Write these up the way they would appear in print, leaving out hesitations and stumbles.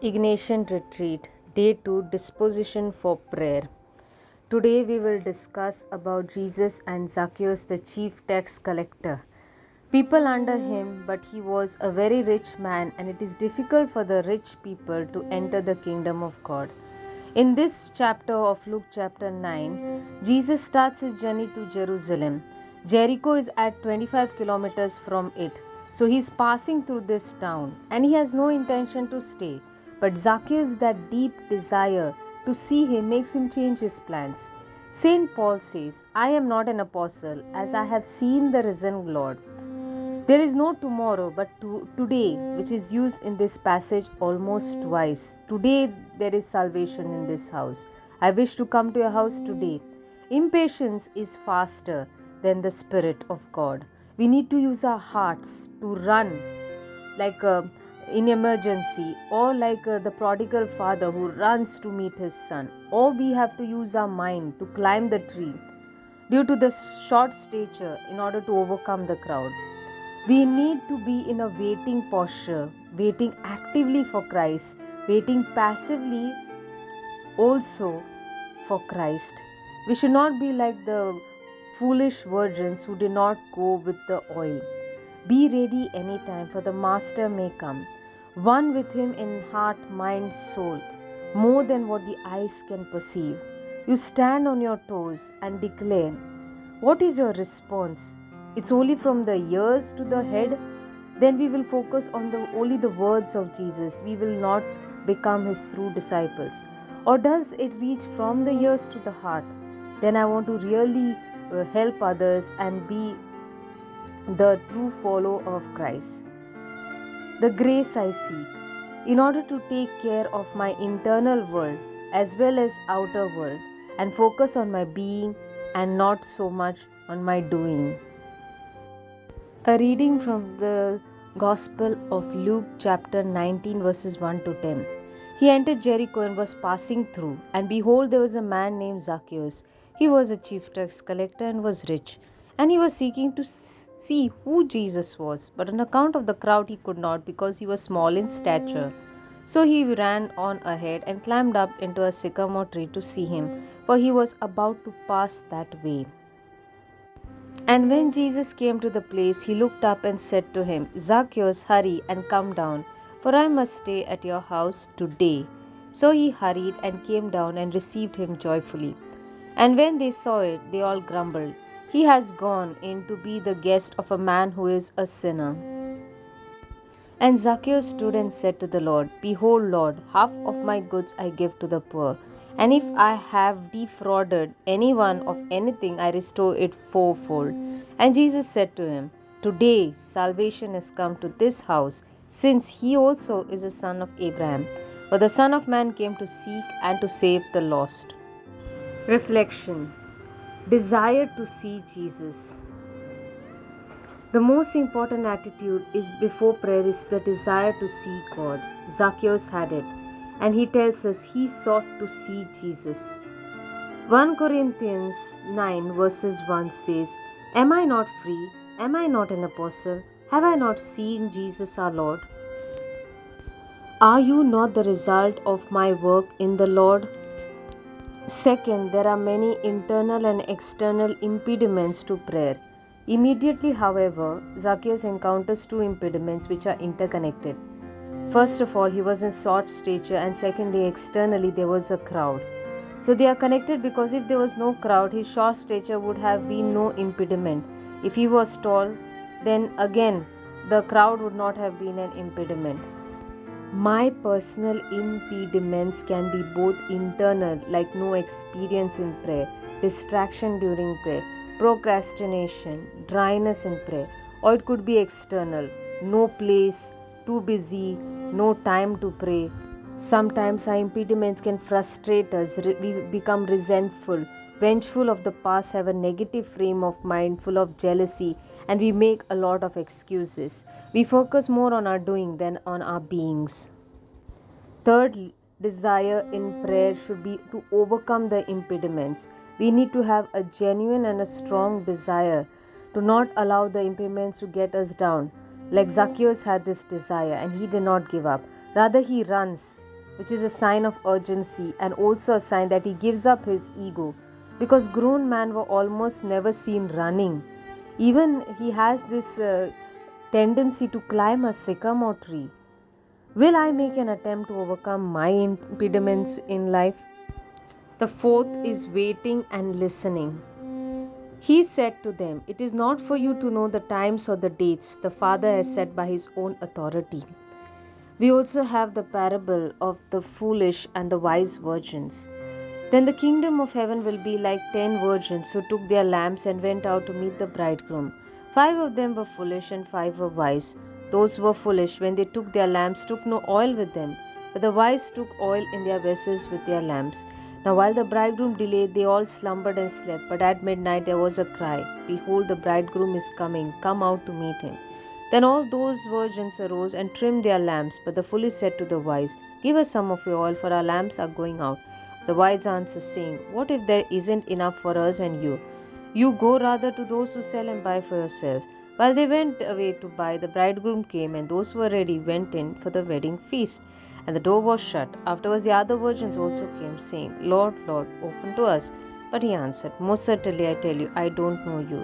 Ignatian Retreat, Day 2, Disposition for Prayer. Today we will discuss about Jesus and Zacchaeus, the chief tax collector. People under him, but he was a very rich man, and it is difficult for the rich people to enter the kingdom of God. In this chapter of Luke chapter 9, Jesus starts his journey to Jerusalem. Jericho is at 25 kilometers from it. So he is passing through this town and he has no intention to stay. But Zacchaeus, that deep desire to see him makes him change his plans. Saint Paul says, I am not an apostle as I have seen the risen Lord. There is no tomorrow but today, which is used in this passage almost twice. Today there is salvation in this house. I wish to come to your house today. Impatience is faster than the Spirit of God. We need to use our hearts to run like in emergency, or like the prodigal father who runs to meet his son. Or we have to use our mind to climb the tree due to the short stature in order to overcome the crowd. We need to be in a waiting posture, waiting actively for Christ, waiting passively also for Christ. We should not be like the foolish virgins who did not go with the oil. Be ready anytime, for the Master may come. One with him in heart, mind, soul, more than what the eyes can perceive. You stand on your toes and declare. What is your response? It's only from the ears to the head? Then we will focus on only the words of Jesus. We will not become his true disciples. Or does it reach from the ears to the heart? Then I want to really help others and be the true follower of Christ. The grace I seek in order to take care of my internal world as well as outer world and focus on my being and not so much on my doing. A reading from the Gospel of Luke chapter 19 verses 1 to 10. He entered Jericho and was passing through, and behold, there was a man named Zacchaeus. He was a chief tax collector and was rich, and he was seeking to see who Jesus was. But on account of the crowd, he could not, because he was small in stature. So he ran on ahead and climbed up into a sycamore tree to see him, for he was about to pass that way. And when Jesus came to the place, he looked up and said to him, Zacchaeus, hurry and come down, for I must stay at your house today. So he hurried and came down and received him joyfully. And when they saw it, they all grumbled, He has gone in to be the guest of a man who is a sinner. And Zacchaeus stood and said to the Lord, Behold, Lord, half of my goods I give to the poor. And if I have defrauded anyone of anything, I restore it fourfold. And Jesus said to him, Today salvation has come to this house, since he also is a son of Abraham. For the Son of Man came to seek and to save the lost. Reflection. Desire to see Jesus. The most important attitude is before prayer is the desire to see God. Zacchaeus had it, and he tells us he sought to see Jesus. 1 Corinthians 9 verses 1 says, Am I not free? Am I not an apostle? Have I not seen Jesus our Lord? Are you not the result of my work in the Lord? Second, there are many internal and external impediments to prayer. Immediately, however, Zacchaeus encounters two impediments which are interconnected. First of all, he was in short stature, and secondly, externally, there was a crowd. So they are connected because if there was no crowd, his short stature would have been no impediment. If he was tall, then again, the crowd would not have been an impediment. My personal impediments can be both internal, like no experience in prayer, distraction during prayer, procrastination, dryness in prayer, or it could be external, no place, too busy, no time to pray. Sometimes our impediments can frustrate us, we become resentful, vengeful of the past, have a negative frame of mind full of jealousy, and we make a lot of excuses. We focus more on our doing than on our beings. Third desire in prayer should be to overcome the impediments. We need to have a genuine and a strong desire to not allow the impediments to get us down. Like Zacchaeus had this desire and he did not give up. Rather, he runs which is a sign of urgency and also a sign that he gives up his ego, because grown men were almost never seen running. Even he has this tendency to climb a sycamore tree. Will I make an attempt to overcome my impediments in life? The fourth is waiting and listening. He said to them, "It is not for you to know the times or the dates the Father has set by his own authority." We also have the parable of the foolish and the wise virgins. Then the kingdom of heaven will be like 10 virgins who took their lamps and went out to meet the bridegroom. 5 of them were foolish and 5 were wise. Those who were foolish, when they took their lamps, took no oil with them, but the wise took oil in their vessels with their lamps. Now while the bridegroom delayed, they all slumbered and slept. But at midnight there was a cry, "Behold, the bridegroom is coming, come out to meet him." Then all those virgins arose and trimmed their lamps. But the foolish said to the wise, "Give us some of your oil, for our lamps are going out." The wise answered, saying, "What if there isn't enough for us and you? You go rather to those who sell and buy for yourself." While they went away to buy, the bridegroom came, and those who were ready went in for the wedding feast. And the door was shut. Afterwards the other virgins also came, saying, "Lord, Lord, open to us." But he answered, "Most certainly I tell you, I don't know you.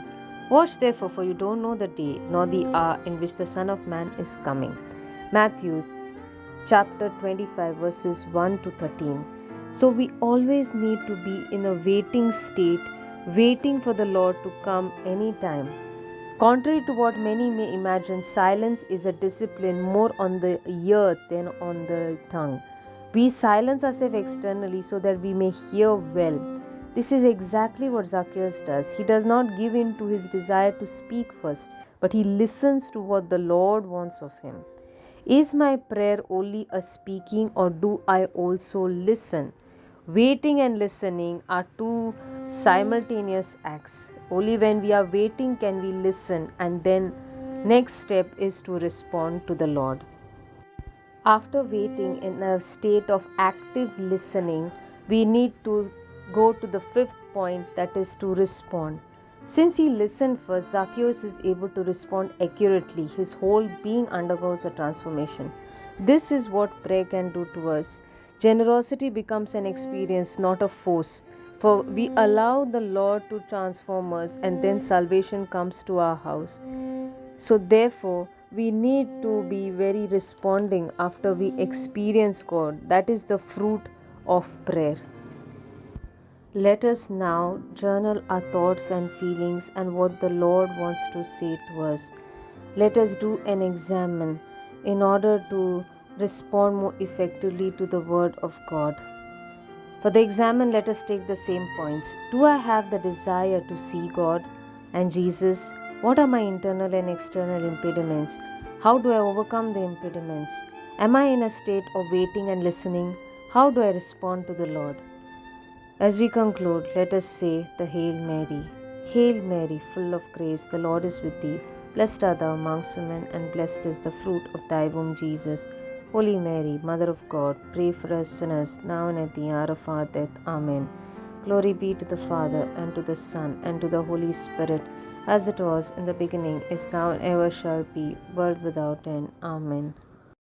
Watch therefore, for you don't know the day nor the hour in which the Son of Man is coming." Matthew chapter 25 verses 1 to 13. So we always need to be in a waiting state, waiting for the Lord to come anytime. Contrary to what many may imagine, silence is a discipline more on the ear than on the tongue. We silence ourselves externally so that we may hear well. This is exactly what Zacchaeus does. He does not give in to his desire to speak first, but he listens to what the Lord wants of him. Is my prayer only a speaking, or do I also listen? Waiting and listening are two simultaneous acts. Only when we are waiting can we listen, and then next step is to respond to the Lord. After waiting in a state of active listening, we need to go to the fifth point, that is to respond. Since he listened first, Zacchaeus is able to respond accurately. His whole being undergoes a transformation. This is what prayer can do to us. Generosity becomes an experience, not a force. For we allow the Lord to transform us, and then salvation comes to our house. So therefore, we need to be very responding after we experience God. That is the fruit of prayer. Let us now journal our thoughts and feelings and what the Lord wants to say to us. Let us do an examine in order to respond more effectively to the Word of God. For the examine, let us take the same points. Do I have the desire to see God and Jesus? What are my internal and external impediments? How do I overcome the impediments? Am I in a state of waiting and listening? How do I respond to the Lord? As we conclude, let us say the Hail Mary. Hail Mary, full of grace, the Lord is with thee. Blessed art thou amongst women, and blessed is the fruit of thy womb, Jesus. Holy Mary, Mother of God, pray for us sinners, now and at the hour of our death. Amen. Glory be to the Father, and to the Son, and to the Holy Spirit, as it was in the beginning, is now, and ever shall be, world without end. Amen.